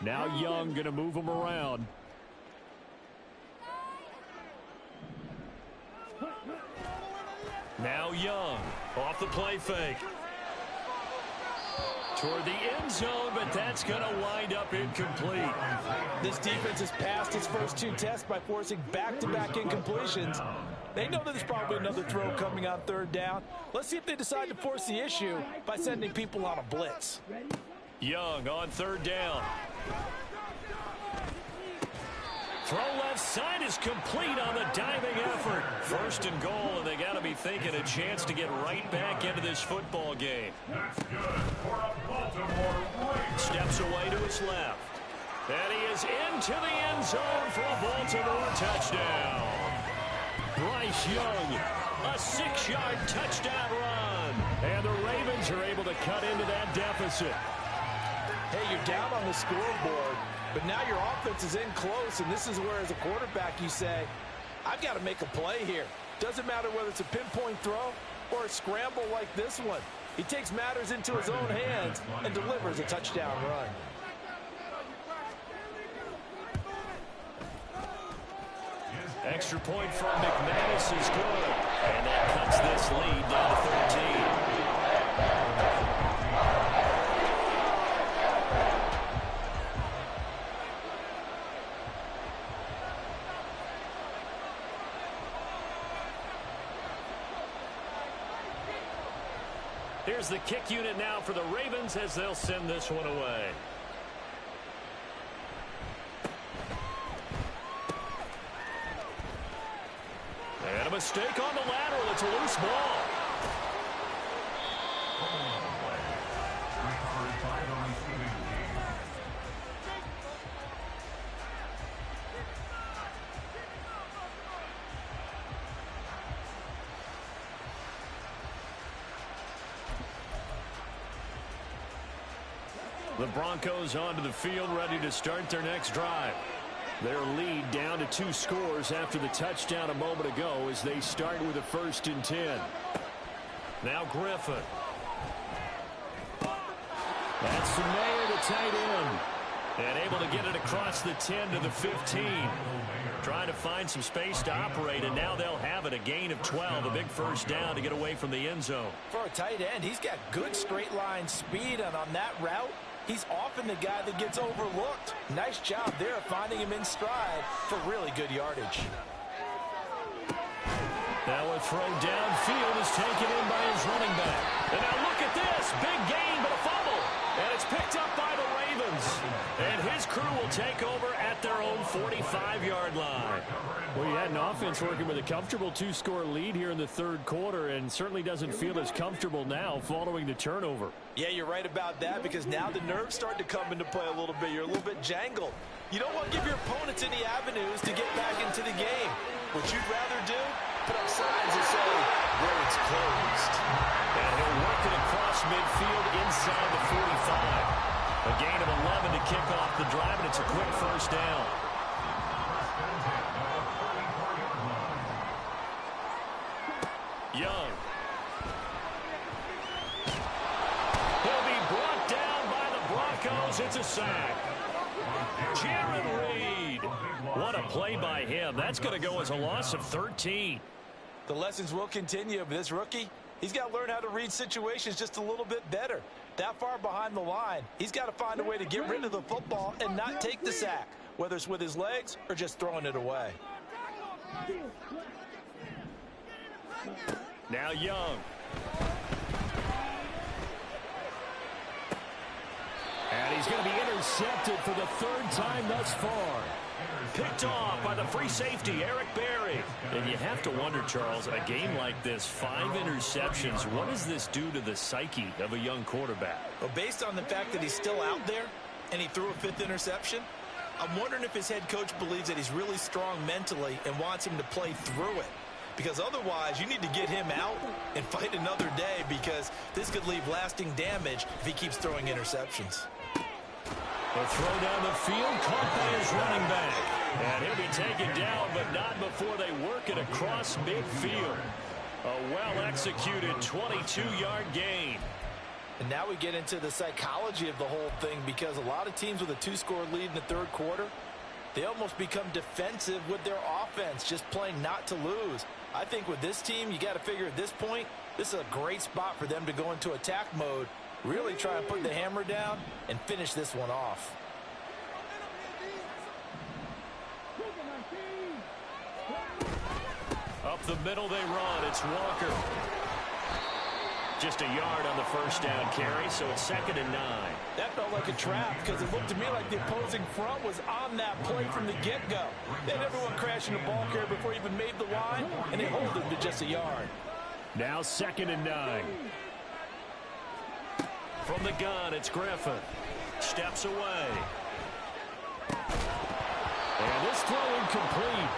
Now Young going to move him around. Now Young off the play fake. Toward the end zone, but that's going to wind up incomplete. This defense has passed its first two tests by forcing back-to-back incompletions. They know that there's probably another throw coming on third down. Let's see if they decide to force the issue by sending people on a blitz. Young on third down. Throw left side is complete on the diving effort. First and goal, and they got to be thinking a chance to get right back into this football game. That's good for a Baltimore Ravens. Steps away to his left. And he is into the end zone for a Baltimore touchdown. Bryce Young, a 6-yard touchdown run. And the Ravens are able to cut into that deficit. Hey, you're down on the scoreboard, but now your offense is in close, and this is where, as a quarterback, you say, I've got to make a play here. Doesn't matter whether it's a pinpoint throw or a scramble like this one. He takes matters into his own hands and delivers a touchdown run. Extra point from McManus is good. And that cuts this lead down to 13. Here's the kick unit now for the Ravens as they'll send this one away. And a mistake on the lateral. It's a loose ball. The Broncos onto the field, ready to start their next drive. Their lead down to 2 scores after the touchdown a moment ago as they start with a 1st and 10. Now Griffin. That's Samayer, the tight end. And able to get it across the 10 to the 15. Trying to find some space to operate, and now they'll have it. A gain of 12, a big first down to get away from the end zone. For a tight end, he's got good straight line speed, and on that route, he's often the guy that gets overlooked. Nice job there finding him in stride for really good yardage. Now a throw downfield is taken in by his running back. And now look at this. Big gain, but a fumble. And it's picked up by the Ravens. And his crew will take over at their own 45-yard line. Well, you had an offense working with a comfortable 2-score lead here in the third quarter, and certainly doesn't feel as comfortable now following the turnover. Yeah, you're right about that, because now the nerves start to come into play a little bit. You're a little bit jangled. You don't want to give your opponents any avenues to get back into the game. What you'd rather do, put up signs and say, where it's closed. And he'll work it across midfield inside the 45. A gain of 11 to kick off the drive, and it's a quick first down. Young. He'll be brought down by the Broncos. It's a sack. Jared Reed. What a play by him. That's going to go as a loss of 13. The lessons will continue, but this rookie, he's got to learn how to read situations just a little bit better. That far behind the line, he's got to find a way to get rid of the football and not take the sack, whether it's with his legs or just throwing it away. Now Young. And he's going to be intercepted for the 3rd time thus far. Picked off by the free safety, Eric Berry. And you have to wonder, Charles, a game like this, 5 interceptions, what does this do to the psyche of a young quarterback? Well, based on the fact that he's still out there and he threw a 5th interception, I'm wondering if his head coach believes that he's really strong mentally and wants him to play through it. Because otherwise, you need to get him out and fight another day, because this could leave lasting damage if he keeps throwing interceptions. A throw down the field, caught by his running back. And he'll be taken down, but not before they work it across midfield. A well-executed 22-yard gain. And now we get into the psychology of the whole thing, because a lot of teams with a 2-score lead in the third quarter, they almost become defensive with their offense, just playing not to lose. I think with this team, you got to figure at this point, this is a great spot for them to go into attack mode, really try and put the hammer down and finish this one off. Up the middle they run. It's Walker. Just a yard on the first down carry, so it's 2nd and 9. That felt like a trap, because it looked to me like the opposing front was on that play from the get-go. They had everyone crashing the ball carrier before he even made the line, and they hold him to just a yard. Now 2nd and 9. From the gun, it's Griffin. Steps away. And this throw incomplete.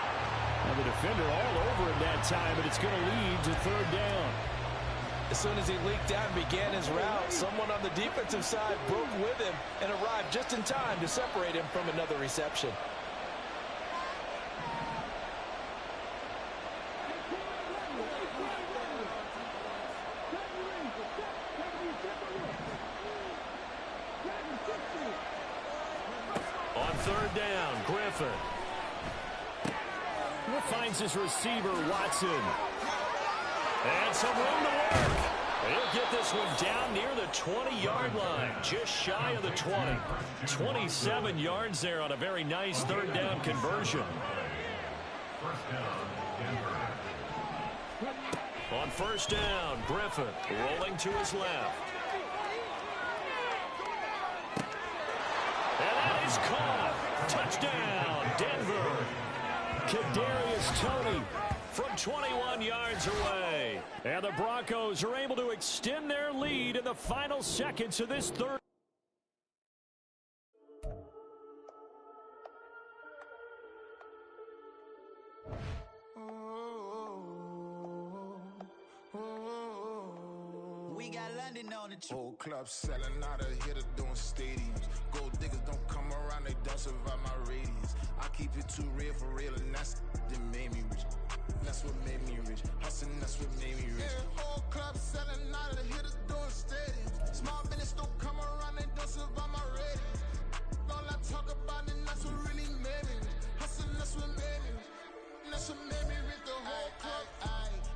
And the defender all over it that time, but it's going to lead to 3rd down. As soon as he leaked out and began his route, someone on the defensive side broke with him and arrived just in time to separate him from another reception. On 3rd down, Griffin finds his receiver, Watson. And some room to work. He'll get this one down near the 20-yard line, just shy of the 20. 27 yards there on a very nice 3rd down conversion. On 1st down, Griffin rolling to his left. And that is caught. Touchdown, Denver. Kadarius Toney from 21 yards away. And the Broncos are able to extend their lead in the final seconds of this third. We got London on the whole club selling out of hitter doing stadiums. Gold diggers don't come around, they don't survive my radius. I keep it too real for real, and that's that made me rich. That's what made me rich. Hustling, that's what made me rich. Yeah, whole club selling out of the hitters doing stadiums. Small business don't come around, they don't survive my radius. All I talk about, and that's what really made me rich. Hustling, that's what made me rich. That's what made me rich. The whole club.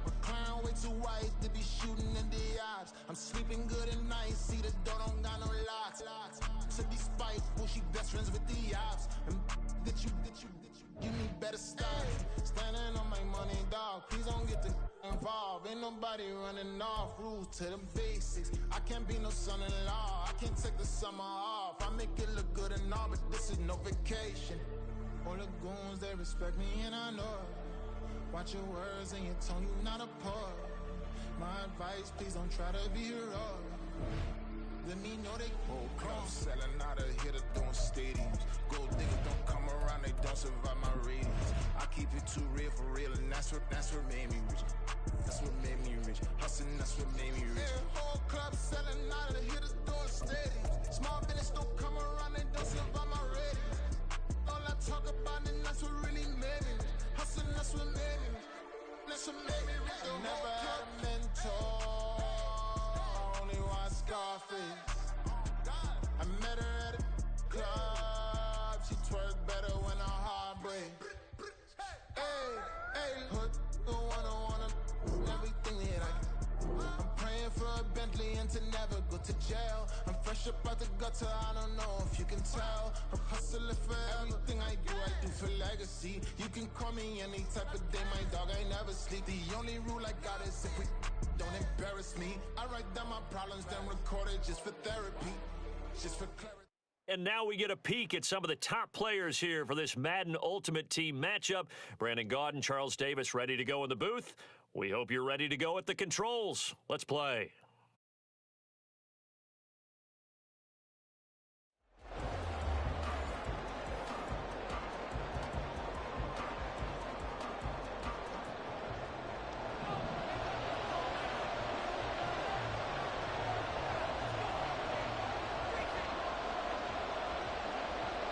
McLaren way too wise to be shooting in the odds. I'm sleeping good at night, see the door don't got no locks. To be spiteful, she best friends with the ops. And you need better style. Standing on my money, dog. Please don't get the involved. Ain't nobody running off. Rules to the basics. I can't be no son-in-law. I can't take the summer off. I make it look good and all, but this is no vacation. All the goons, they respect me and I know it. Watch your words and your tone, you not a part. My advice, please don't try to be heroic. Let me know they whole club selling out of hitter doing stadiums. Gold diggers don't come around, they don't survive my ratings. I keep it too real for real, and that's what made me rich. That's what made me rich. Hustling, that's what made me rich. Yeah, whole club selling out of the hitters doing stadiums. Small business don't come around, they don't survive my ratings. All I talk about, and that's what really made me rich. Hustling, that's what made me rich. That's what made me rich. I never had a mentor. Scarface. I met her at a club. She twerk better when her heart breaks. Hey, hood, the wanna everything that I'm praying for a Bentley and to never go to jail. I'm fresh up out the gutter, I don't know if you can tell. I'm hustling for everything I do for legacy. You can call me any type of day, my dog, I never sleep. The only rule I got is if we don't embarrass me. I write down my problems, then record it just for therapy, just for clarity. And now we get a peek at some of the top players here for this Madden Ultimate Team matchup. Brandon Gaudin, Charles Davis ready to go in the booth. We hope you're ready to go at the controls. Let's play.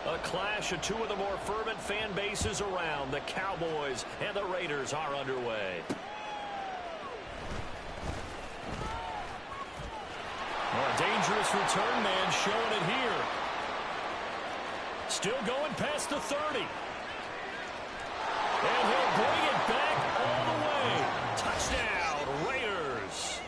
A clash of two of the more fervent fan bases around. The Cowboys and the Raiders are underway. Oh, dangerous return man showing it here. Still going past the 30. And he'll bring it back all the way. Touchdown, Raiders.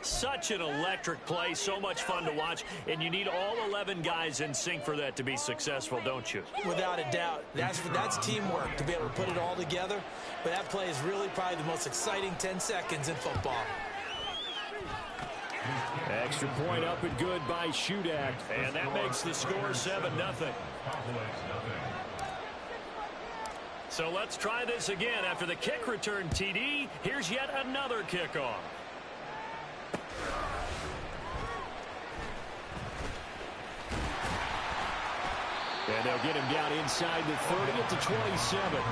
Such an electric play, so much fun to watch, and you need all 11 guys in sync for that to be successful, don't you? Without a doubt. That's teamwork to be able to put it all together, but that play is really probably the most exciting 10 seconds in football. Extra point up and good by Shudak, and that makes the score 7-0. So let's try this again. After the kick return TD, here's yet another kickoff. And they'll get him down inside the 30 at the 27.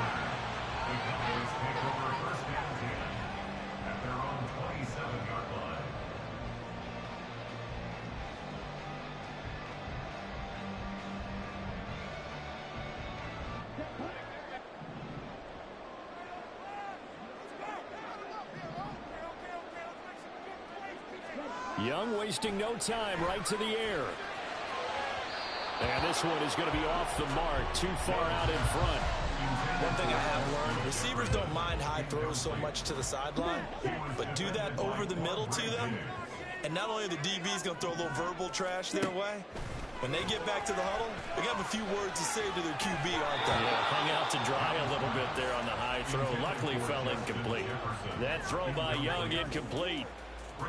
Young wasting no time, right to the air. And this one is going to be off the mark, too far out in front. One thing I have learned, receivers don't mind high throws so much to the sideline, but do that over the middle to them, and not only are the DBs going to throw a little verbal trash their way, when they get back to the huddle, they have a few words to say to their QB, aren't they? Yeah, hung out to dry a little bit there on the high throw. Luckily fell incomplete. That throw by Young incomplete.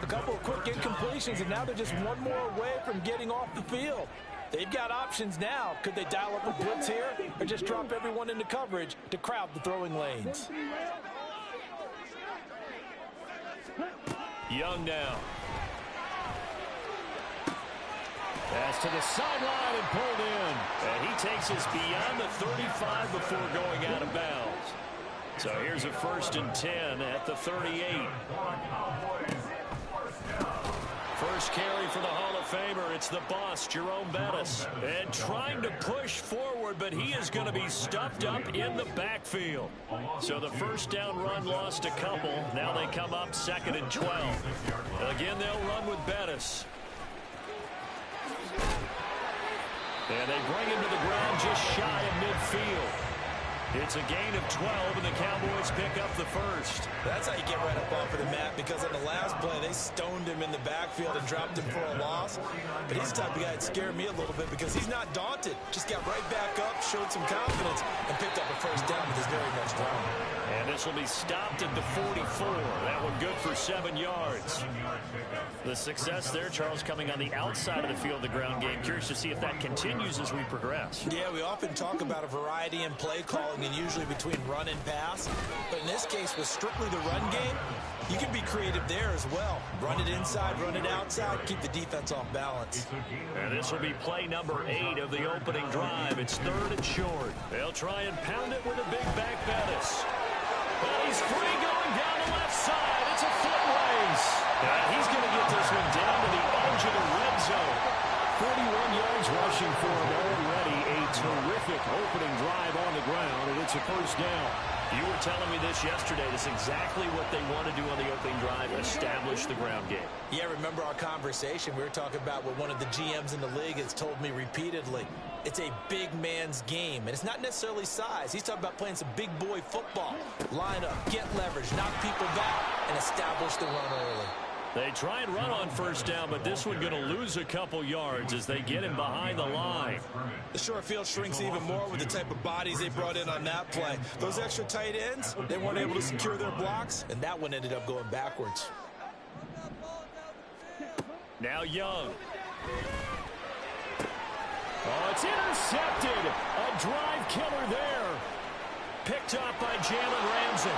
A couple of quick incompletions, and now they're just one more away from getting off the field. They've got options now. Could they dial up a blitz here or just drop everyone into coverage to crowd the throwing lanes? Young now. Pass to the sideline and pulled in. And he takes us beyond the 35 before going out of bounds. So here's a 1st and 10 at the 38. First carry for the Hall of Famer. It's the boss, Jerome Bettis. And trying to push forward, but he is going to be stuffed up in the backfield. So the first down run lost a couple. Now they come up 2nd and 12. Again, they'll run with Bettis. And they bring him to the ground just shy of midfield. It's a gain of 12, and the Cowboys pick up the first. That's how you get right up off of the mat, because on the last play, they stoned him in the backfield and dropped him for a loss. But he's the type of guy that scared me a little bit because he's not daunted. Just got right back up, showed some confidence, and picked up a first down with his very next run. And this will be stopped at the 44. That one good for 7 yards. The success there, Charles, coming on the outside of the field, the ground game. Curious to see if that continues as we progress. Yeah, we often talk about a variety in play calling and usually between run and pass. But in this case, with strictly the run game, you can be creative there as well. Run it inside, run it outside, keep the defense off balance. And this will be play number 8 of the opening drive. It's 3rd and short. They'll try and pound it with a big back Bettis. And he's free going down the left side. It's a foot race. And he's going to get this one down to the edge of the red zone. 41 yards rushing for him already. A terrific opening drive on the ground, and it's a first down. You were telling me this yesterday. This is exactly what they want to do on the opening drive, establish the ground game. Yeah, remember our conversation? We were talking about what one of the GMs in the league has told me repeatedly. It's a big man's game, and it's not necessarily size. He's talking about playing some big boy football. Line up, get leverage, knock people back, and establish the run early. They try and run on first down, but this one going to lose a couple yards as they get him behind the line. The short field shrinks even more with the type of bodies they brought in on that play. Those extra tight ends, they weren't able to secure their blocks, and that one ended up going backwards. Now Young. Oh, it's intercepted. A drive killer there. Picked up by Jalen Ramsey.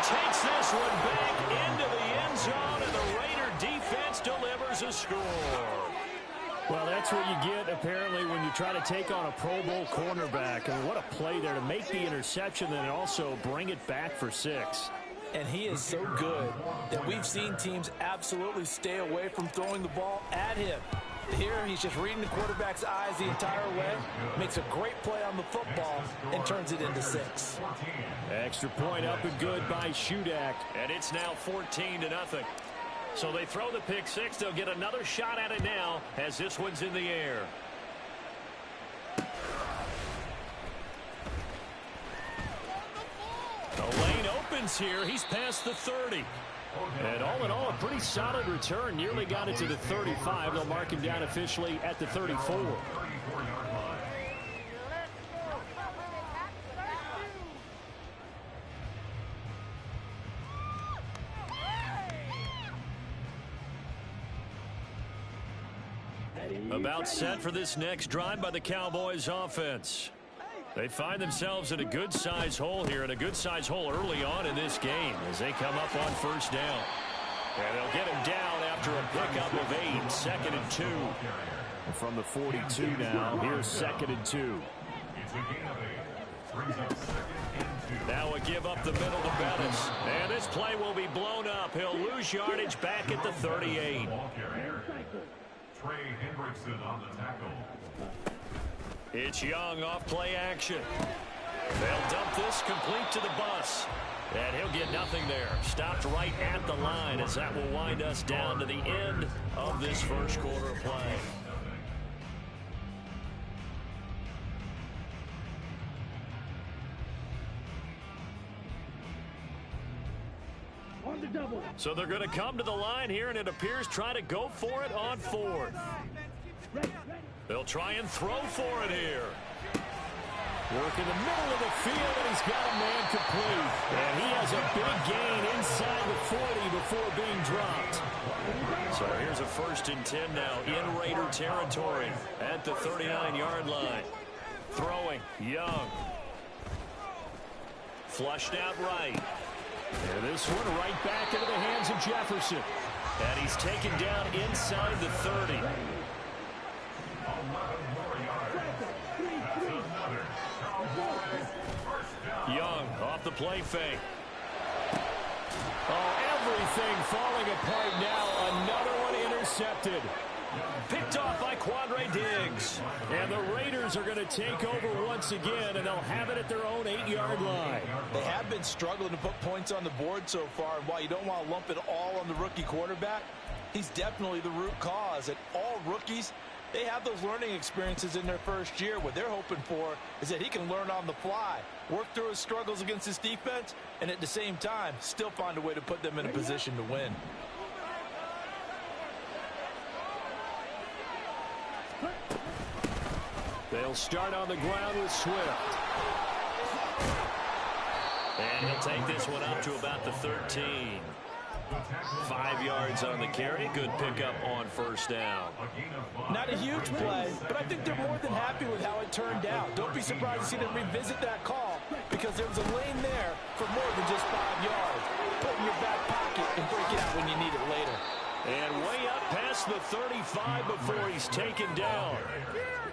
Takes this one back into the end zone, and the Raider defense delivers a score. Well, that's what you get, apparently, when you try to take on a Pro Bowl cornerback. And what a play there to make the interception and also bring it back for 6. And he is so good that we've seen teams absolutely stay away from throwing the ball at him. Here, he's just reading the quarterback's eyes the entire way, makes a great play on the football, and turns it into 6. Extra point up and good by Shudak. And it's now 14-0. So they throw the pick 6. They'll get another shot at it now as this one's in the air. The lane opens here. He's past the 30. And all in all, a pretty solid return. Nearly got it to the 35. They'll mark him down officially at the 34. About set for this next drive by the Cowboys offense. They find themselves in a good-sized hole here, and a good-sized hole early on in this game as they come up on first down. And they'll get him down after a pickup of 8, 2nd and 2. From the 42 now, here's 2nd and 2. Now a give up the middle to Bettis. And this play will be blown up. He'll lose yardage back at the 38. Trey Hendrickson on the tackle. It's Young off play action. They'll dump this complete to the bus. And he'll get nothing there. Stopped right at the line as that will wind us down to the end of this first quarter of play. So they're going to come to the line here, and it appears try to go for it on 4th. They'll try and throw for it here. Work in the middle of the field, and he's got a man complete. And he has a big gain inside the 40 before being dropped. So here's a 1st and 10 now in Raider territory at the 39-yard line. Throwing, Young. Flushed out right. And this one right back into the hands of Jefferson. And he's taken down inside the 30. Young off the play fake. Oh, everything falling apart now. Another one intercepted. Picked off by Quandre Diggs. And the Raiders are going to take over once again, and they'll have it at their own 8-yard line. They have been struggling to put points on the board so far, and while you don't want to lump it all on the rookie quarterback, he's definitely the root cause. And all rookies, they have those learning experiences in their first year. What they're hoping for is that he can learn on the fly, work through his struggles against his defense, and at the same time, still find a way to put them in a position to win. They'll start on the ground with Swift. And he'll take this one up to about the 13. 5 yards on the carry. Good pickup on first down. Not a huge play, but I think they're more than happy with how it turned out. Don't be surprised to see them revisit that call because there was a lane there for more than just 5 yards. Put it in your back pocket and break it out when you need it later. And way up past the 35 before he's taken down.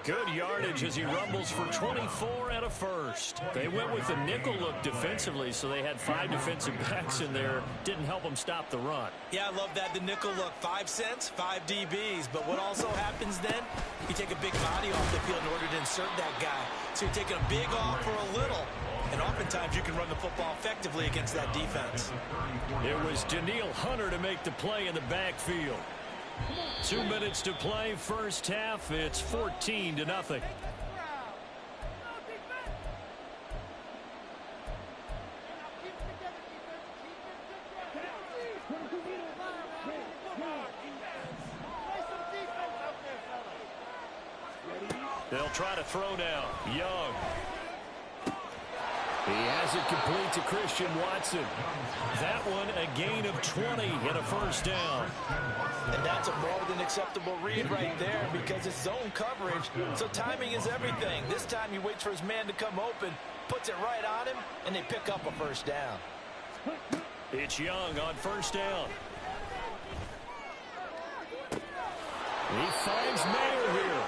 Good yardage as he rumbles for 24 and a first. They went with the nickel look defensively, so they had 5 defensive backs in there. Didn't help them stop the run. Yeah, I love that, the nickel look. 5 cents, 5 DBs. But what also happens then, you take a big body off the field in order to insert that guy. So you're taking a big off for a little. And oftentimes you can run the football effectively against that defense. It was Danielle Hunter to make the play in the backfield. 2 minutes to play, first half. It's 14-0. They'll try to throw now. Young. He has it complete to Christian Watson. That one a gain of 20 and a first down. And that's a more than acceptable read right there because it's zone coverage, so timing is everything. This time he waits for his man to come open, puts it right on him, and they pick up a first down. It's Young on first down. He finds Mayer here.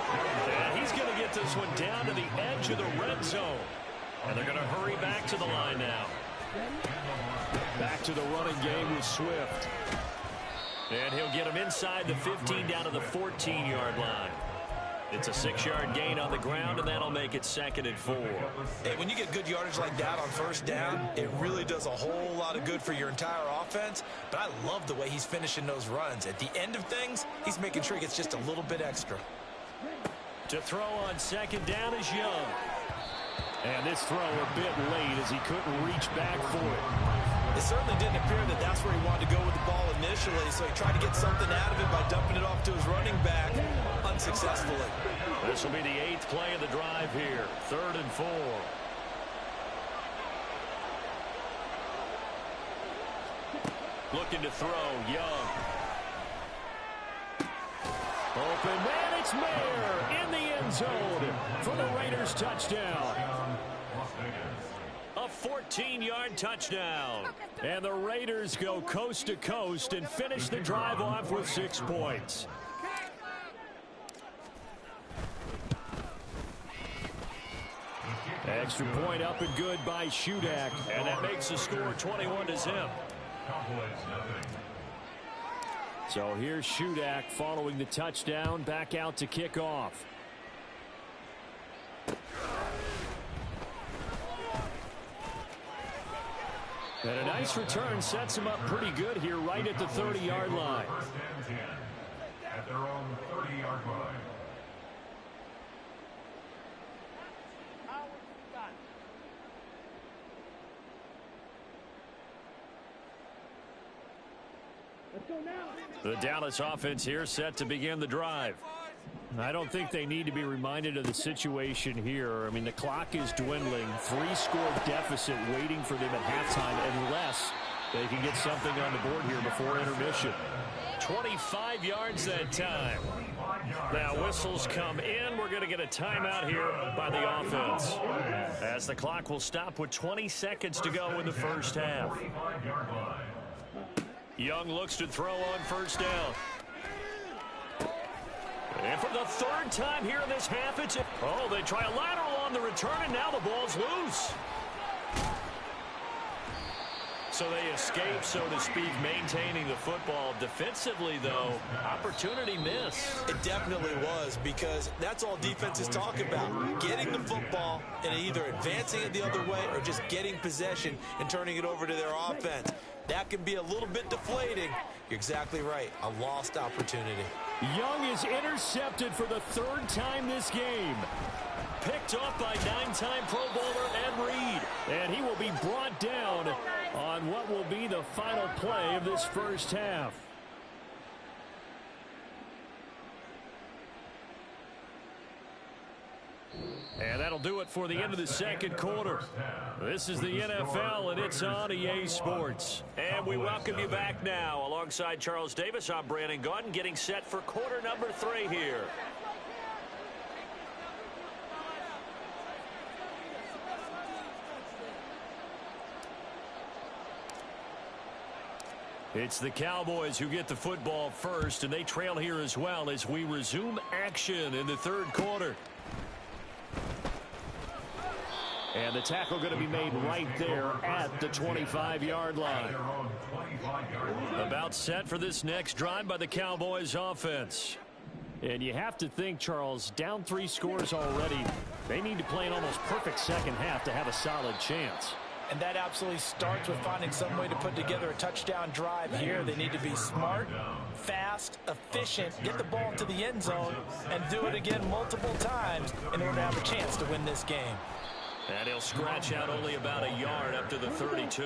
And he's going to get this one down to the edge of the red zone. And they're going to hurry back to the line now. Back to the running game with Swift. And he'll get him inside the 15 down to the 14-yard line. It's a 6-yard gain on the ground, and that'll make it 2nd and 4. Hey, when you get good yardage like that on first down, it really does a whole lot of good for your entire offense. But I love the way he's finishing those runs. At the end of things, he's making sure he gets just a little bit extra. To throw on 2nd down is Young. And this throw a bit late as he couldn't reach back for it. It certainly didn't appear that that's where he wanted to go with the ball initially, so he tried to get something out of it by dumping it off to his running back unsuccessfully. This will be the 8th play of the drive here. 3rd and 4. Looking to throw, Young. Open man, it's Mayer in the end zone for the Raiders touchdown. A 14-yard touchdown. And the Raiders go coast to coast and finish the drive off with 6 points. Extra point up and good by Shudak. And that makes the score 21-0. So here's Shudak following the touchdown, back out to kick off. And a nice return sets him up pretty good here right at the 30-yard line. First and 10 at their own 30-yard line. The Dallas offense here set to begin the drive. I don't think they need to be reminded of the situation here. I mean, the clock is dwindling. 3-score deficit waiting for them at halftime unless they can get something on the board here before intermission. 25 yards that time. Now whistles come in. We're going to get a timeout here by the offense, as the clock will stop with 20 seconds to go in the first half. Young looks to throw on first down. And for the 3rd time here in this half, they try a lateral on the return, and now the ball's loose. So they escape, so to speak, maintaining the football. Defensively, though, opportunity miss. It definitely was, because that's all defenses talk about. Getting the football and either advancing it the other way or just getting possession and turning it over to their offense. That can be a little bit deflating. You're exactly right. A lost opportunity. Young is intercepted for the 3rd time this game. Picked off by 9-time Pro Bowler Ed Reed. And he will be brought down on what will be the final play of this first half. And that'll do it for the end of the 2nd quarter. This is the NFL, and it's on EA Sports. And we welcome you back now. Alongside Charles Davis, I'm Brandon Gaudin, getting set for quarter number 3 here. It's the Cowboys who get the football first, and they trail here as well as we resume action in the 3rd quarter. And the tackle going to be made right there at the 25-yard line. About set for this next drive by the Cowboys offense. And you have to think, Charles, down 3 scores already. They need to play an almost perfect second half to have a solid chance. And that absolutely starts with finding some way to put together a touchdown drive here. They need to be smart, fast, efficient, get the ball to the end zone, and do it again multiple times in order to have a chance to win this game. And he'll scratch out only about a yard up to the 32.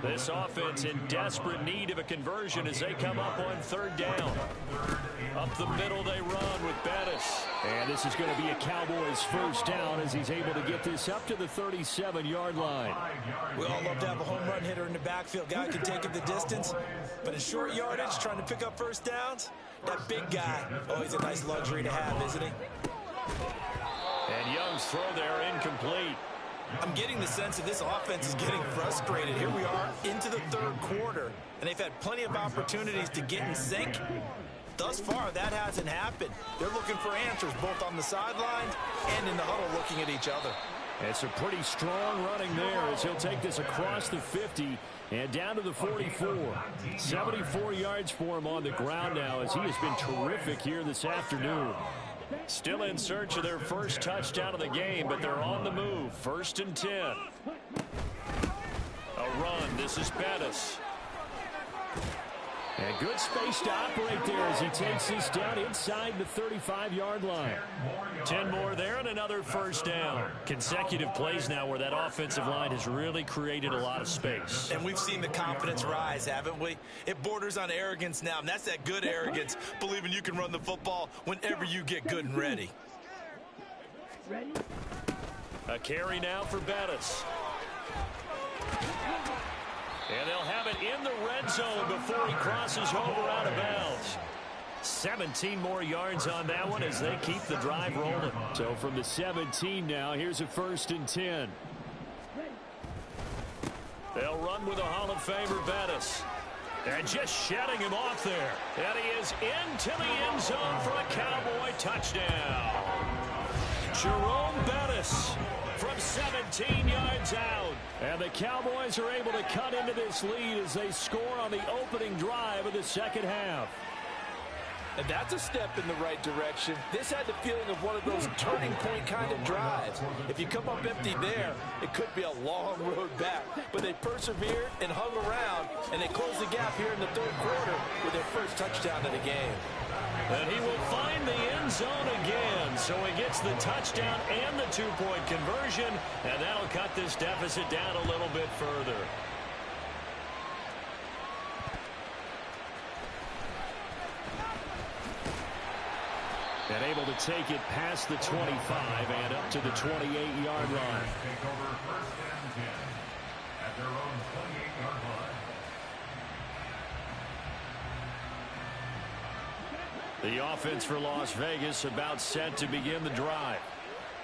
This offense in desperate need of a conversion as they come up on 3rd down. Up the middle they run with Bettis. And this is going to be a Cowboys first down as he's able to get this up to the 37-yard line. We all love to have a home run hitter in the backfield. Guy can take it the distance. But in short yardage, trying to pick up first downs, that big guy, always a nice luxury to have, isn't he? And Young's throw there incomplete. I'm getting the sense that this offense is getting frustrated. Here we are into the 3rd quarter, and they've had plenty of opportunities to get in sync. Thus far, that hasn't happened. They're looking for answers both on the sideline and in the huddle looking at each other. It's a pretty strong running there as he'll take this across the 50 and down to the 44. 74 yards for him on the ground now as he has been terrific here this afternoon. Still in search of their first touchdown of the game, but they're on the move. 1st and 10. A run. This is Bettis. And good space to operate there as he takes this down inside the 35-yard line. 10 more there and another first down. Consecutive plays now where that offensive line has really created a lot of space. And we've seen the confidence rise, haven't we? It borders on arrogance now, and that's that good arrogance, believing you can run the football whenever you get good and ready. A carry now for Bettis. And they'll have it in the red zone before he crosses over out of bounds. 17 more yards on that one as they keep the drive rolling. So from the 17 now, here's a 1st and 10. They'll run with a Hall of Famer, Bettis. And just shedding him off there. And he is into the end zone for a Cowboy touchdown. Jerome Bettis from 17 yards out. And the Cowboys are able to cut into this lead as they score on the opening drive of the second half. And that's a step in the right direction. This had the feeling of one of those turning point kind of drives. If you come up empty there, it could be a long road back. But they persevered and hung around, and they closed the gap here in the 3rd quarter with their first touchdown of the game. And he will find the end zone again. So he gets the touchdown and the 2-point conversion, and that'll cut this deficit down a little bit further. And able to take it past the 25 and up to the 28-yard line. Take over 1st and 10 at their own 28-yard line. The offense for Las Vegas about set to begin the drive.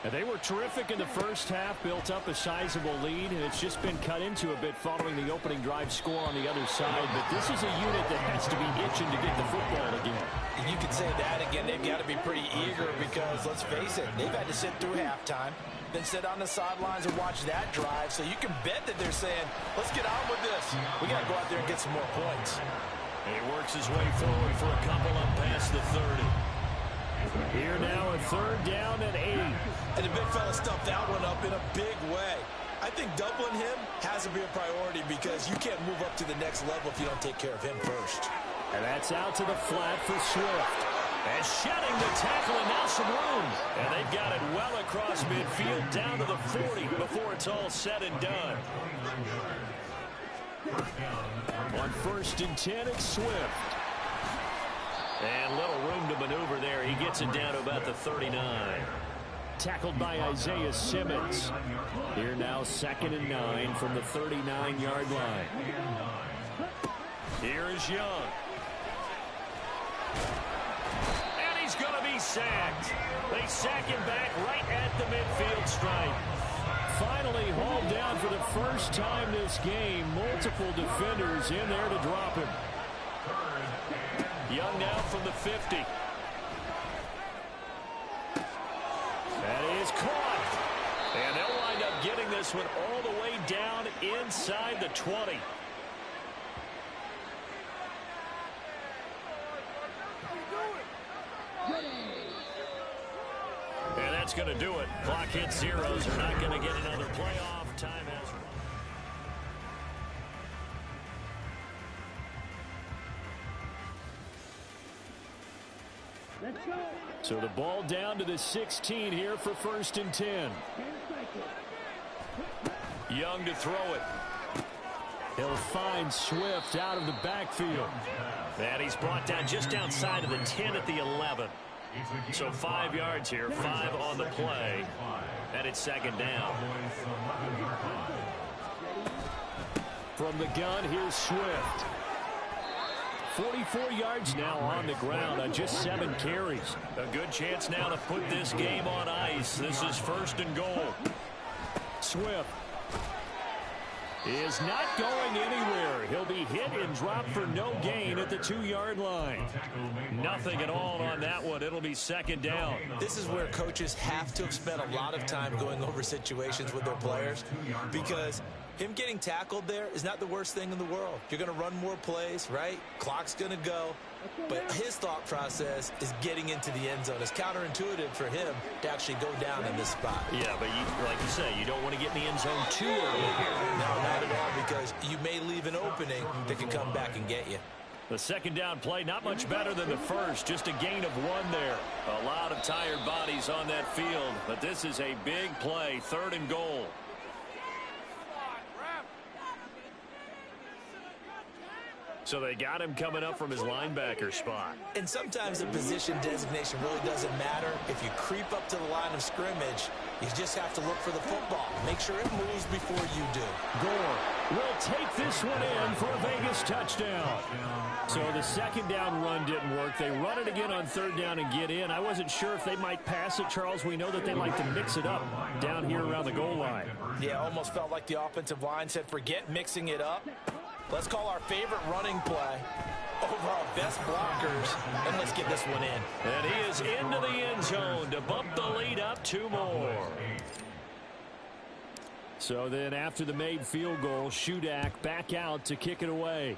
And they were terrific in the first half, built up a sizable lead, and it's just been cut into a bit following the opening drive score on the other side. But this is a unit that has to be itching to get the football again. You could say that again. They've got to be pretty eager because, let's face it, they've had to sit through halftime, then sit on the sidelines and watch that drive. So you can bet that they're saying, let's get on with this. We got to go out there and get some more points. And he works his way forward for a couple up past the 30. Here now, a 3rd down and 8. And the big fella stuffed that one up in a big way. I think doubling him has to be a priority because you can't move up to the next level if you don't take care of him first. And that's out to the flat for Swift. And shedding the tackle and now some room. And they've got it well across midfield down to the 40 before it's all said and done. On 1st and 10, it's Swift. And little room to maneuver there. He gets it down to about the 39. Tackled by Isaiah Simmons. Here now 2nd and 9 from the 39-yard line. Here is Young. And he's going to be sacked. They sack him back right at the midfield stripe. Finally hauled down for the first time this game. Multiple defenders in there to drop him. Young now from the 50. That is caught. And they'll wind up getting this one all the way down inside the 20. And that's going to do it. Clock hits zeros. They're not going to get another playoff. Time has run. So the ball down to the 16 here for 1st and 10. Young to throw it. He'll find Swift out of the backfield. And he's brought down just outside of the 10 at the 11. So 5 yards here, 5 on the play. And it's 2nd down. From the gun, here's Swift. 44 yards now on the ground on just 7 carries. A good chance now to put this game on ice. This is 1st and goal. Swift. is not going anywhere. He'll be hit and dropped for no gain at the 2-yard line. Nothing at all on that one. It'll be second down. This is where coaches have to have spent a lot of time going over situations with their players, because him getting tackled there is not the worst thing in the world. You're going to run more plays, right? Clock's going to go. But his thought process is getting into the end zone. It's counterintuitive for him to actually go down in this spot. Yeah, but like you say, you don't want to get in the end zone too early here. No, not at all, because you may leave an opening that can come back and get you. The second down play, not much better than the first. Just a gain of 1 there. A lot of tired bodies on that field, but this is a big play, 3rd and goal. So they got him coming up from his linebacker spot. And sometimes the position designation really doesn't matter. If you creep up to the line of scrimmage, you just have to look for the football. Make sure it moves before you do. Gore will take this one in for a Vegas touchdown. So the second down run didn't work. They run it again on 3rd down and get in. I wasn't sure if they might pass it, Charles. We know that they like to mix it up down here around the goal line. Yeah, almost felt like the offensive line said, forget mixing it up. Let's call our favorite running play over our best blockers, and let's get this one in. And he is into the end zone to bump the lead up 2 more. So then after the made field goal, Shudak back out to kick it away.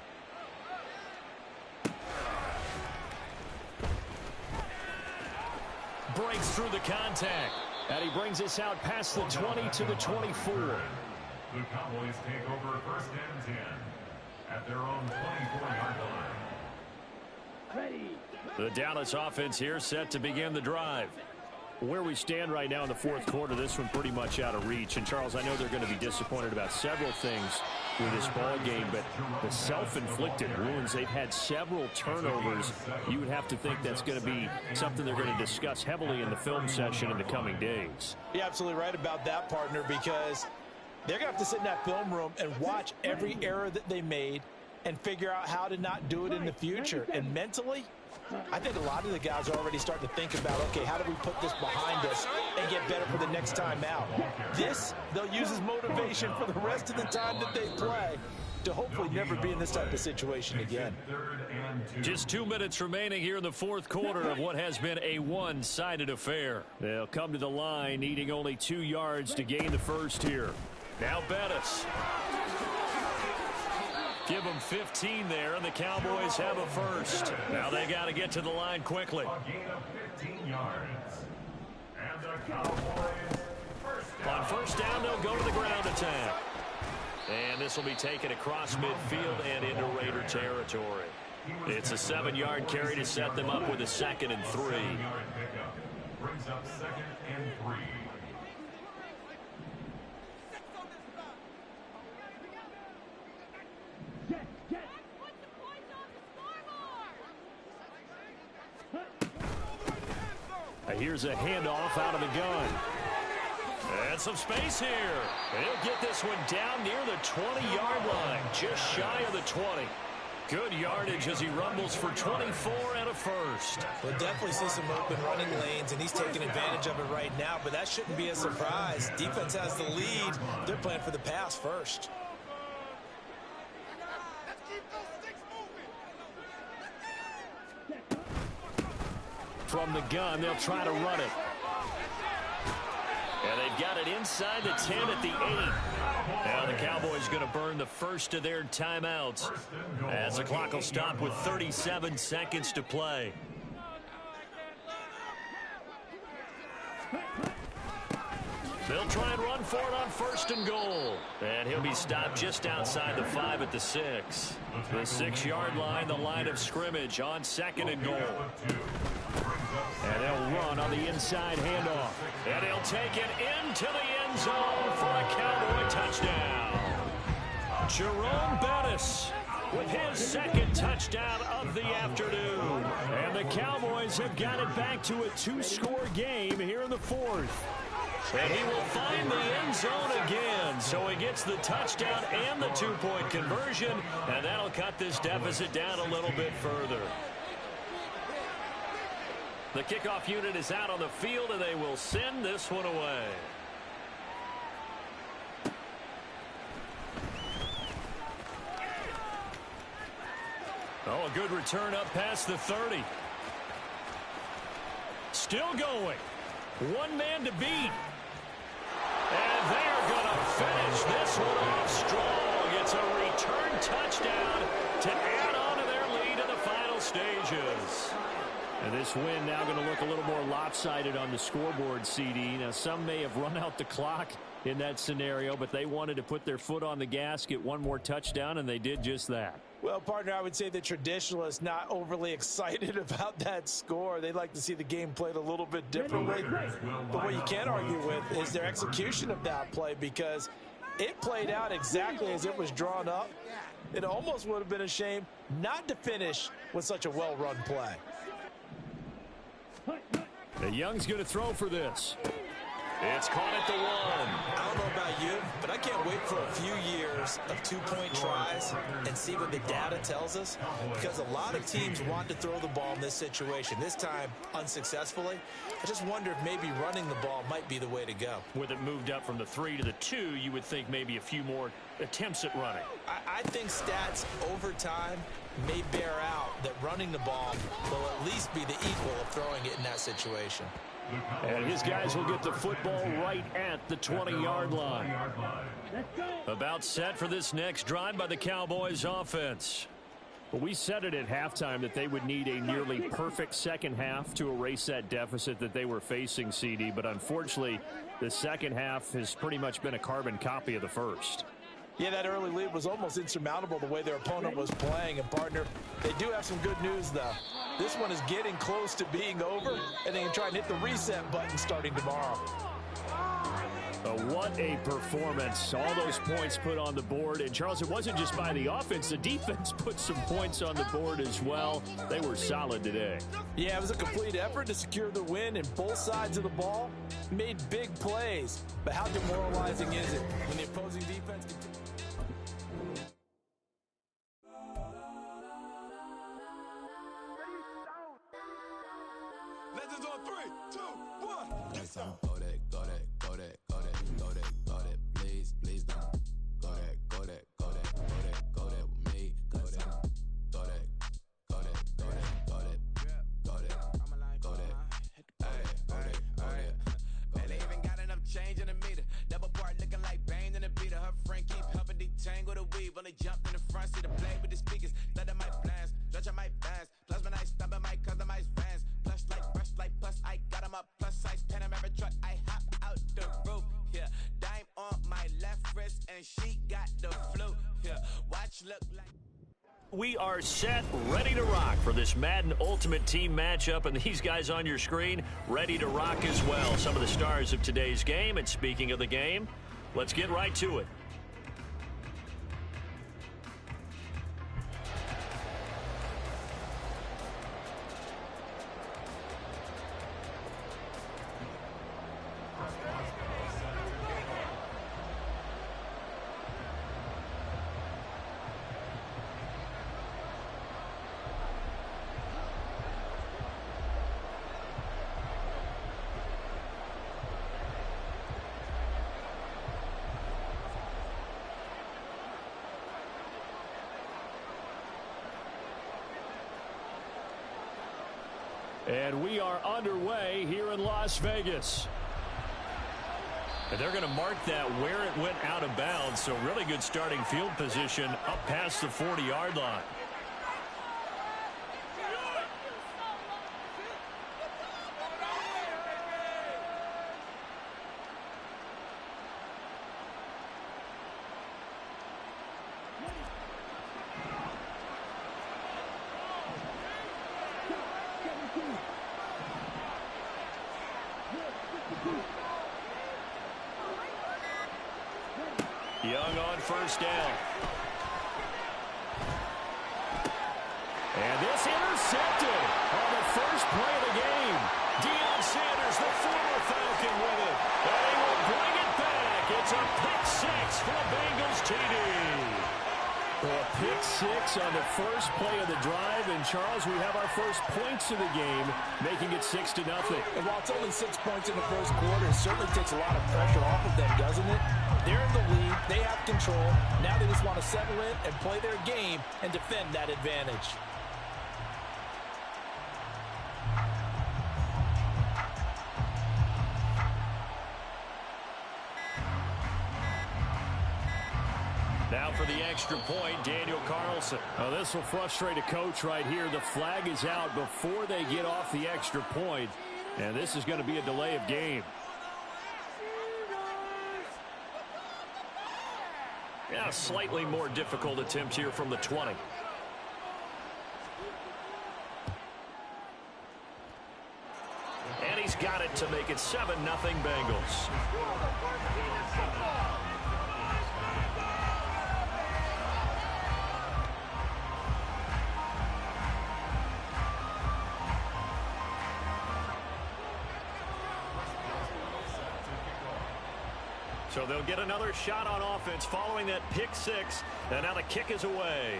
Breaks through the contact. And he brings us out past the 20 to the 24. The Cowboys take over 1st and 10 at their own 24-yard line. The Dallas offense here set to begin the drive. Where we stand right now in the 4th quarter, this one pretty much out of reach. And, Charles, I know they're going to be disappointed about several things with this ball game, but the self-inflicted wounds, they've had several turnovers. You would have to think that's going to be something they're going to discuss heavily in the film session in the coming days. You're absolutely right about that, partner, because they're going to have to sit in that film room and watch every error that they made and figure out how to not do it in the future. And mentally, I think a lot of the guys are already starting to think about, okay, how do we put this behind us and get better for the next time out? This, they'll use as motivation for the rest of the time that they play to hopefully never be in this type of situation again. Just 2 minutes remaining here in the 4th quarter of what has been a one-sided affair. They'll come to the line needing only 2 yards to gain the first here. Now Bettis. Give them 15 there, and the Cowboys have a first. Now they got to get to the line quickly. A gain of 15 yards. And the Cowboys On first down, they'll go to the ground attack. And this will be taken across midfield and into Raider territory. It's a 7-yard carry to set them up with a 2nd and 3. brings up 2nd and 3. Here's a handoff out of the gun. And some space here. He'll get this one down near the 20-yard line, just shy of the 20. Good yardage as he rumbles for 24 and a first. We'll definitely see some open running lanes, and he's taking advantage of it right now, but that shouldn't be a surprise. Defense has the lead. They're playing for the pass first. From the gun, they'll try to run it. And they've got it inside the 10 at the 8. Now the Cowboys going to burn the first of their timeouts as the clock will stop with 37 seconds to play. They'll try and run for it on 1st and goal. And he'll be stopped just outside the 5 at the 6. The 6-yard line, the line of scrimmage on 2nd and goal. And they'll run on the inside handoff. And he'll take it into the end zone for a Cowboy touchdown. Jerome Bettis with his 2nd touchdown of the afternoon. And the Cowboys have got it back to a 2-score game here in the 4th. And he will find the end zone again. So he gets the touchdown and the 2-point conversion. And that'll cut this deficit down a little bit further. The kickoff unit is out on the field, and they will send this one away. Oh, a good return up past the 30. Still going. One man to beat. And they're going to finish this one off strong. It's a return touchdown to add on to their lead in the final stages. And this win now going to look a little more lopsided on the scoreboard, CD. Now, some may have run out the clock in that scenario, but they wanted to put their foot on the gas, get one more touchdown, and they did just that. Well, partner, I would say the traditionalists not overly excited about that score. They'd like to see the game played a little bit differently. But what you can't argue with is their execution of that play, because it played out exactly as it was drawn up. It almost would have been a shame not to finish with such a well-run play. The Young's going to throw for this. It's caught at the 1. I don't know about you, but I can't wait for a few years of two-point tries and see what the data tells us, because a lot of teams want to throw the ball in this situation. This time, unsuccessfully. I just wonder if maybe running the ball might be the way to go. With it moved up from the 3 to the 2, you would think maybe a few more attempts at running. I think stats over time may bear out that running the ball will at least be the equal of throwing it in that situation. And his guys will get the football right at the 20-yard line. About set for this next drive by the Cowboys offense. Well, we said it at halftime that they would need a nearly perfect second half to erase that deficit that they were facing, CD. But unfortunately, the second half has pretty much been a carbon copy of the first. Yeah, that early lead was almost insurmountable the way their opponent was playing. And, partner, they do have some good news, though. This one is getting close to being over, and they can try and hit the reset button starting tomorrow. What a performance. All those points put on the board. And, Charles, it wasn't just by the offense. The defense put some points on the board as well. They were solid today. Yeah, it was a complete effort to secure the win, and both sides of the ball made big plays. But how demoralizing is it when the opposing defense can... Legends on 3, 2, 1. Yes, I'm go that, go that, go that, go that, go that, go that. Please, please don't go that, go that, go that, go that, go that with me. Go that, go that, go that, go that, go that, go that, go that. Hey, go that, go that. Man, they even got enough change in the meter. Double part looking like Bane in the beater. Her friend keep helping detangle the weave. When they jumped in the front, see the play with the speakers. Thunder my plans, stretch my bands. Plus when I stumble my customized vans. Plush like brush like plus I got 'em up plus size Panamera truck. I hop out the roof. Yeah, dime on my left wrist and she got the flu. Yeah, watch look like. We are set, ready to rock for this Madden Ultimate Team matchup, and these guys on your screen ready to rock as well. Some of the stars of today's game, and speaking of the game, let's get right to it. And we are underway here in Las Vegas. And they're going to mark that where it went out of bounds. So really good starting field position up past the 40-yard line. Young on first down. And this intercepted on the first play of the game. Deion Sanders, the former Falcon, with it. And they will bring it back. It's a pick six for the Bengals TD. Well, a pick six on the first play of the drive. And, Charles, we have our first points of the game, making it 6-0. And while it's only 6 points in the first quarter, it certainly takes a lot of pressure off of them, doesn't it? They're in the lead. They have control. Now they just want to settle in and play their game and defend that advantage. extra point, Daniel Carlson. This will frustrate a coach right here. The flag is out before they get off the extra point, and this is going to be a delay of game. Yeah, slightly more difficult attempt here from the 20. And he's got it to make it 7-0 Bengals. So they'll get another shot on offense following that pick six. And now the kick is away.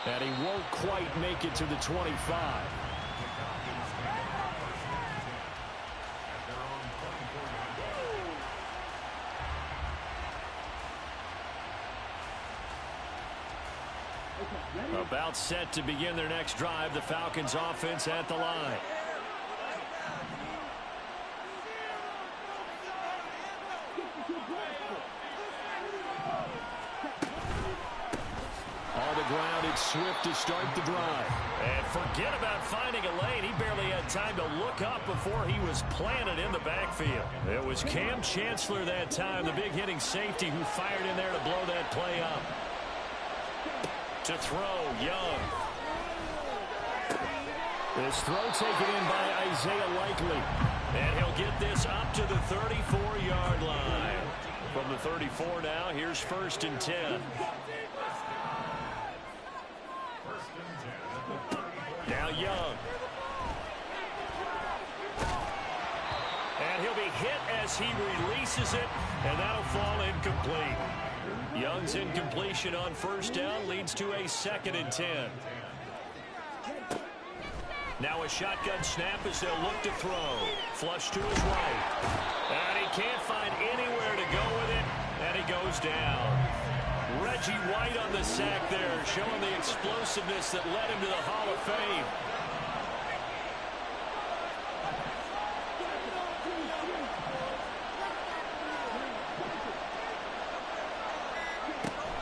And he won't quite make it to the 25. About set to begin their next drive. The Falcons offense at the line. On the ground, it's Swift to start the drive. And forget about finding a lane. He barely had time to look up before he was planted in the backfield. It was Cam Chancellor that time, the big hitting safety, who fired in there to blow that play up. To throw, Young. This throw taken in by Isaiah Likely. And he'll get this up to the 34-yard line. From the 34 now, here's 1st and 10. Now Young. And he'll be hit as he releases it, and that'll fall incomplete. Young's incompletion on 1st down leads to a 2nd and 10. Now a shotgun snap as they'll look to throw. Flush to his right. And he can't find anywhere to go with it, and he goes down. Reggie White on the sack there, showing the explosiveness that led him to the Hall of Fame.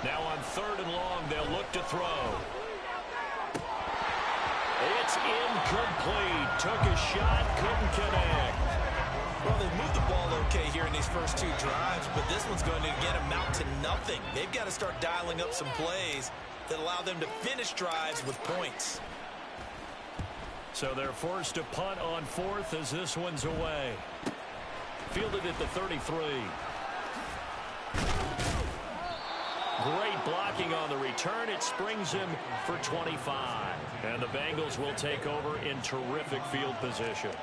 Now on 3rd and long, they'll look to throw. It's incomplete. Took a shot, couldn't connect. Well, they've moved the ball okay here in these first 2 drives, but this one's going to get amount to nothing. They've got to start dialing up some plays that allow them to finish drives with points. So they're forced to punt on 4th as this one's away. Fielded at the 33. Great blocking on the return. It springs him for 25. And the Bengals will take over in terrific field position.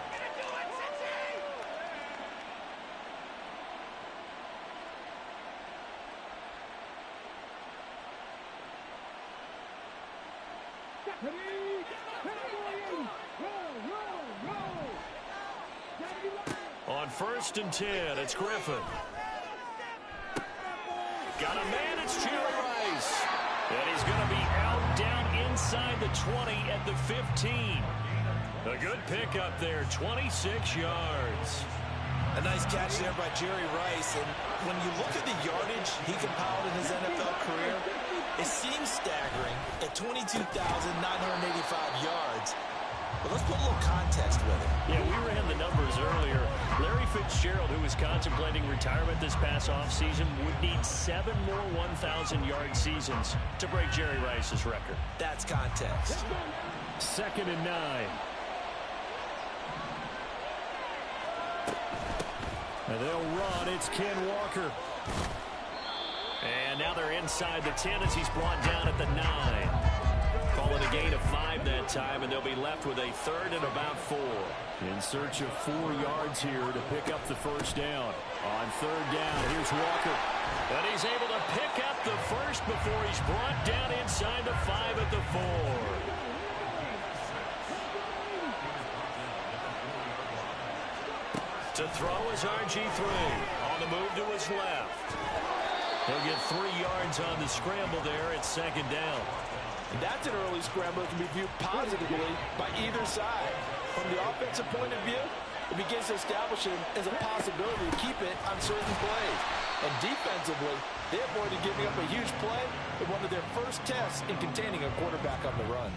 On 1st and 10, it's Griffin. Got a man, it's Jerry Rice. And he's going to be out down inside the 20 at the 15. A good pickup there, 26 yards. A nice catch there by Jerry Rice. And when you look at the yardage he compiled in his NFL career, it seems staggering at 22,985 yards. But let's put a little context with it. Yeah, we ran the numbers earlier. Larry Fitzgerald, who was contemplating retirement this past offseason, would need 7 more 1,000-yard seasons to break Jerry Rice's record. That's context. 2nd and 9. And they'll run. It's Ken Walker. And now they're inside the 10 as he's brought down at the 9. Calling a gain of 5 that time, and they'll be left with a 3rd and about 4. In search of 4 yards here to pick up the 1st down. On 3rd down, here's Walker. And he's able to pick up the 1st before he's brought down inside the 5 at the 4. To throw is RG3. On the move to his left. He'll get 3 yards on the scramble there at 2nd down. And that's an early scramble that can be viewed positively by either side. From the offensive point of view, it begins to establish him as a possibility to keep it on certain plays. And defensively, they avoided giving up a huge play in one of their first tests in containing a quarterback on the run.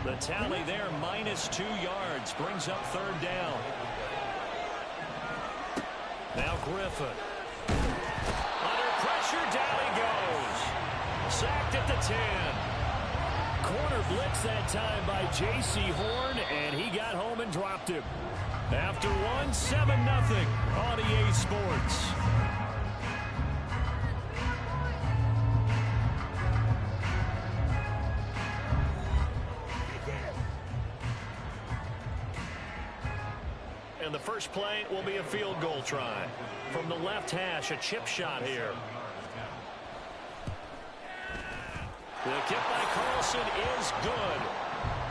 The tally there, -2 yards, brings up 3rd down. Now Griffin. Under pressure, down he goes. Sacked at the 10. Corner blitz that time by J.C. Horn, and he got home and dropped him. After one, 7-0 on EA Sports. And the first play will be a field goal try. From the left hash, a chip shot here. The kick by Carlson is good.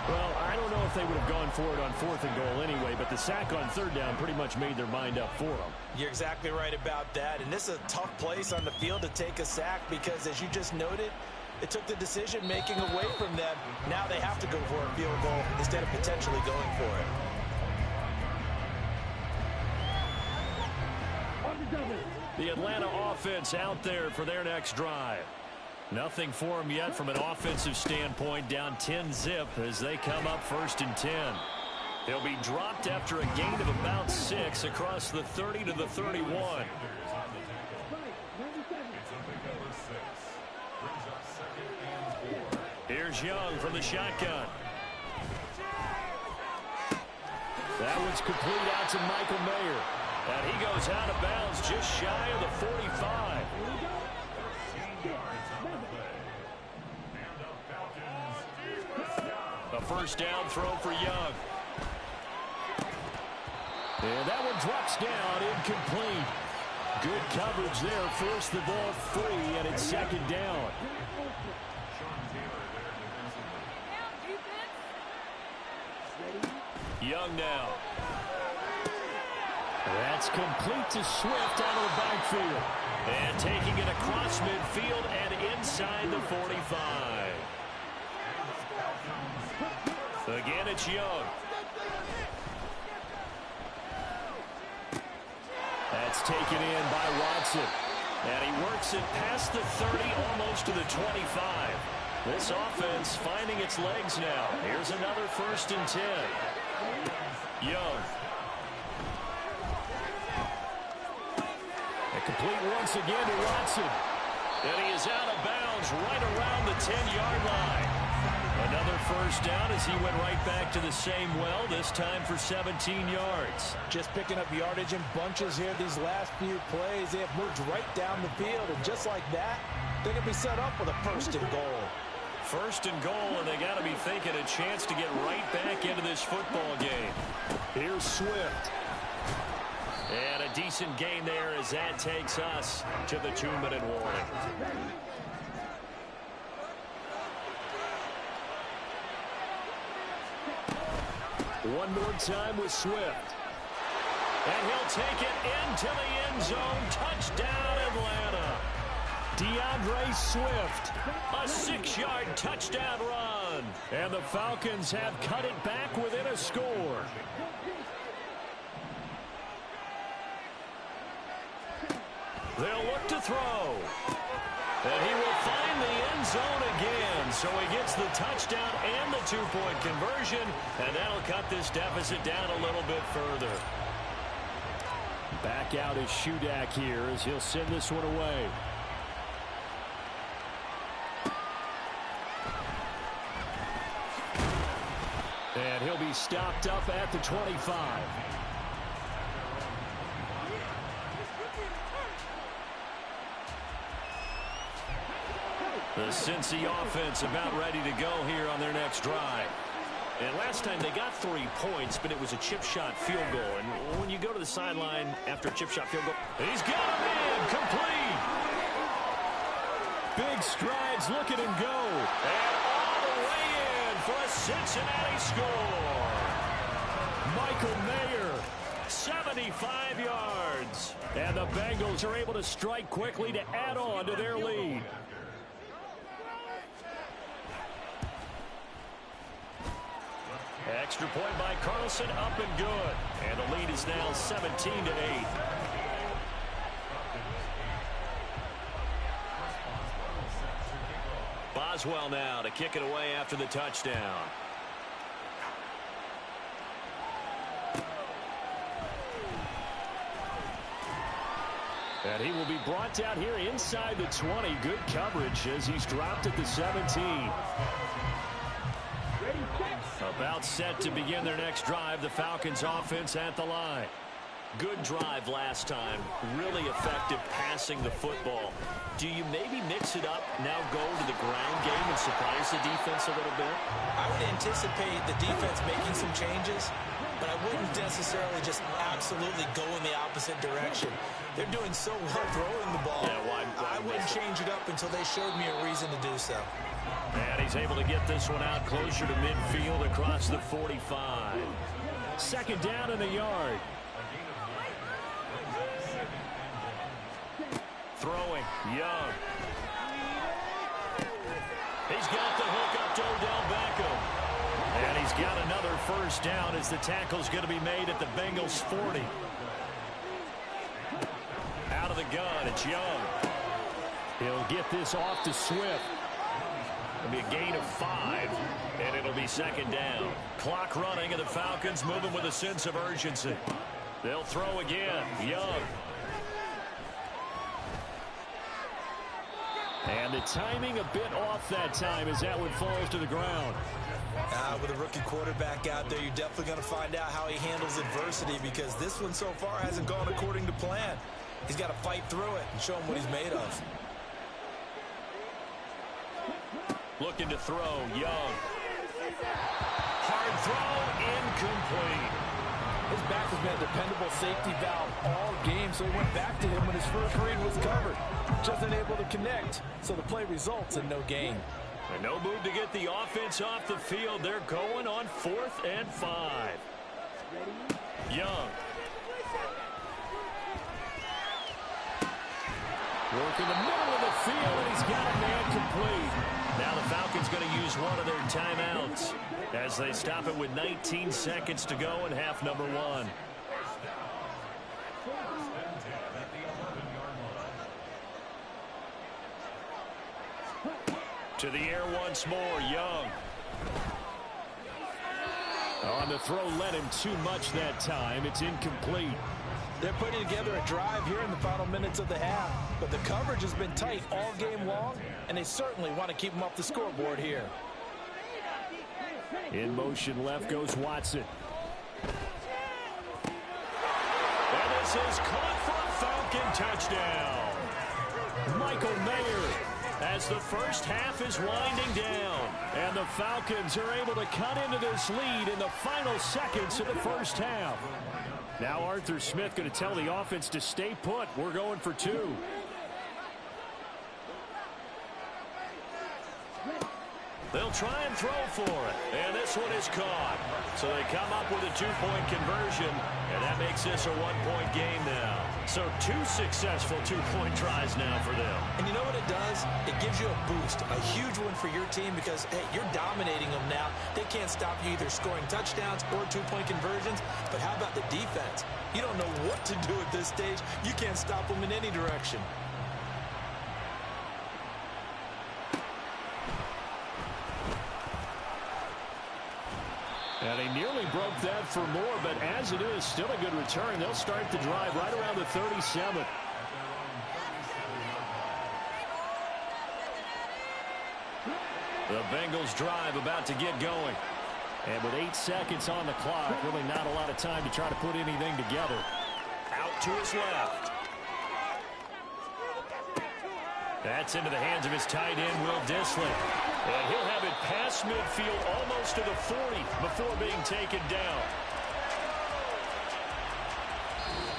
Well, I don't know if they would have gone for it on 4th and goal anyway, but the sack on 3rd down pretty much made their mind up for them. You're exactly right about that. And this is a tough place on the field to take a sack because, as you just noted, it took the decision-making away from them. Now they have to go for a field goal instead of potentially going for it. The Atlanta offense out there for their next drive. Nothing for them yet from an offensive standpoint, down 10-0 as they come up 1st and 10. They'll be dropped after a gain of about 6 across the 30 to the 31. Here's Young from the shotgun. That one's complete out to Michael Mayer. And he goes out of bounds just shy of the 45. A first down throw for Young. And that one drops down, incomplete. Good coverage there, forced the ball free, and it's 2nd down. Young now. That's complete to Swift out of the backfield. And taking it across midfield and inside the 45. Again, it's Young. That's taken in by Watson. And he works it past the 30, almost to the 25. This offense finding its legs now. Here's another 1st and 10. Young. And complete once again to Watson. And he is out of bounds right around the 10-yard line. Another first down as he went right back to the same well, this time for 17 yards. Just picking up yardage in bunches here these last few plays. They have moved right down the field, and just like that, they're going to be set up with a 1st and goal. 1st and goal, and they got to be thinking a chance to get right back into this football game. Here's Swift. And a decent gain there as that takes us to the 2-minute warning. One more time with Swift. And he'll take it into the end zone. Touchdown, Atlanta. DeAndre Swift, a 6-yard touchdown run. And the Falcons have cut it back within a score. They'll look to throw. And he will find the end zone again. So he gets the touchdown and the 2-point conversion. And that'll cut this deficit down a little bit further. Back out is Shudak here as he'll send this one away. And he'll be stopped up at the 25. The Cincy offense about ready to go here on their next drive. And last time they got 3 points, but it was a chip shot field goal. And when you go to the sideline after a chip shot field goal, he's got him in, complete. Big strides, look at him go. And all the way in for a Cincinnati score. Michael Mayer, 75 yards. And the Bengals are able to strike quickly to add on to their lead. Extra point by Carlson, up and good. And the lead is now 17-8. Boswell now to kick it away after the touchdown. And he will be brought down here inside the 20. Good coverage as he's dropped at the 17. About set to begin their next drive. The Falcons offense at the line. Good drive last time. Really effective passing the football. Do you maybe mix it up, now go to the ground game and surprise the defense a little bit? I would anticipate the defense making some changes, but I wouldn't necessarily just absolutely go in the opposite direction. They're doing so well throwing the ball. Yeah, why I wouldn't change it up until they showed me a reason to do so. And he's able to get this one out closer to midfield across the 45. Second down in the yard. Throwing, Young. He's got the hook up to Odell Beckham. And he's got another first down as the tackle's going to be made at the Bengals 40. Out of the gun, it's Young. He'll get this off to Swift. It'll be a gain of 5, and it'll be second down. Clock running, and the Falcons moving with a sense of urgency. They'll throw again, Young. And the timing a bit off that time as that one falls to the ground. With a rookie quarterback out there, you're definitely going to find out how he handles adversity, because this one so far hasn't gone according to plan. He's got to fight through it and show him what he's made of. Looking to throw, Young. Hard throw, incomplete. His back has been a dependable safety valve all game, so he went back to him when his first read was covered. Just unable to connect, so the play results in no gain. And no move to get the offense off the field. They're going on 4th and 5. Young. Work in the middle of the field, and he's got a man complete. Now the Falcons going to use one of their timeouts as they stop it with 19 seconds to go in half number 1. To the air once more, Young. On the throw, led him too much that time. It's incomplete. They're putting together a drive here in the final minutes of the half, but the coverage has been tight all game long, and they certainly want to keep them off the scoreboard here. In motion left goes Watson. And this is caught for a Falcon touchdown. Michael Mayer, as the first half is winding down, and the Falcons are able to cut into this lead in the final seconds of the first half. Now Arthur Smith going to tell the offense to stay put. We're going for 2. They'll try and throw for it. And this one is caught. So they come up with a 2-point conversion. And that makes this a 1-point game now. So 2 successful 2-point tries now for them. And you know what it does? It gives you a boost, a huge one for your team, because, hey, you're dominating them now. They can't stop you either scoring touchdowns or 2-point conversions. But how about the defense? You don't know what to do at this stage. You can't stop them in any direction. And he nearly broke that for more, but as it is, still a good return. They'll start the drive right around the 37. The Bengals drive about to get going. And with 8 seconds on the clock, really not a lot of time to try to put anything together. Out to his left. That's into the hands of his tight end, Will Dissly. And he'll have it past midfield almost to the 40 before being taken down.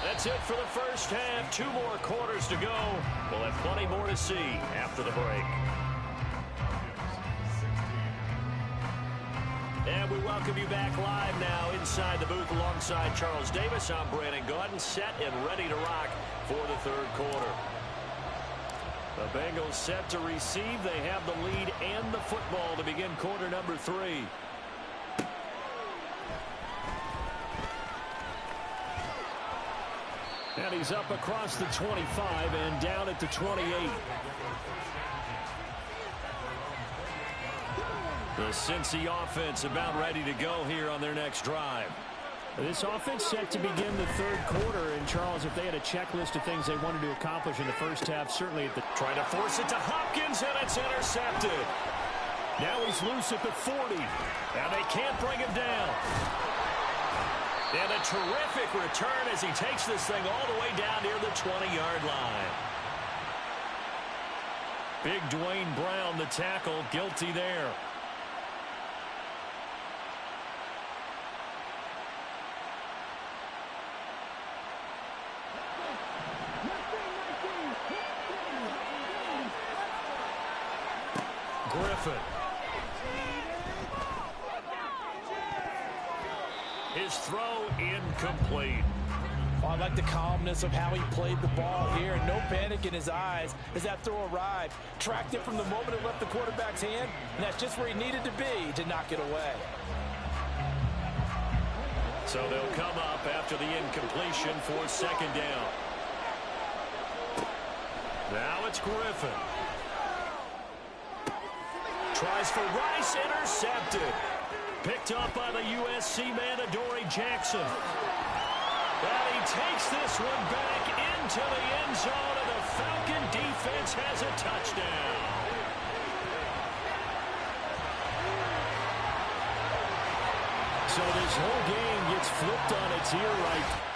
That's it for the first half. 2 more quarters to go. We'll have plenty more to see after the break. And we welcome you back live now inside the booth alongside Charles Davis. I'm Brandon Gaudin, set and ready to rock for the third quarter. The Bengals set to receive. They have the lead and the football to begin quarter number 3. And he's up across the 25 and down at the 28. The Cincy offense about ready to go here on their next drive. This offense set to begin the third quarter. And, Charles, if they had a checklist of things they wanted to accomplish in the first half, certainly at the... Trying to force it to Hopkins, and it's intercepted. Now he's loose at the 40, and they can't bring him down. And a terrific return as he takes this thing all the way down near the 20-yard line. Big Dwayne Brown, the tackle, guilty there. Griffin. His throw incomplete. Oh, I like the calmness of how he played the ball here. No panic in his eyes as that throw arrived. Tracked it from the moment it left the quarterback's hand, and that's just where he needed to be to knock it away. So they'll come up after the incompletion for second down. Now it's Griffin. Tries for Rice, intercepted. Picked up by the USC man, Adoree Jackson. And he takes this one back into the end zone, and the Falcon defense has a touchdown. So this whole game gets flipped on its ear right.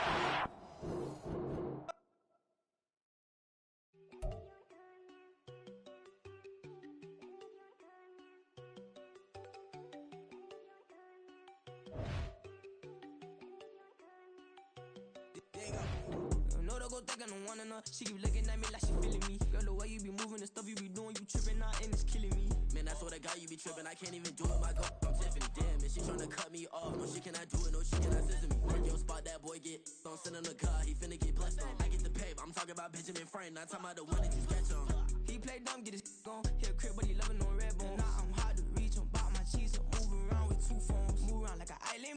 She keep looking at me like she feeling me. Girl, the way you be moving the stuff you be doing, you tripping out and it's killing me. Man, that's what I got, you be tripping. I can't even do it, my girl, I'm Tiffany. Damn, and she tryna cut me off. No, she cannot do it, no, she cannot listen to me. Work your spot, that boy get don't send him the car, he finna get blessed on. I get the pay, I'm talking about Benjamin Franklin, not talking about the one that you sketch on. He play dumb, get his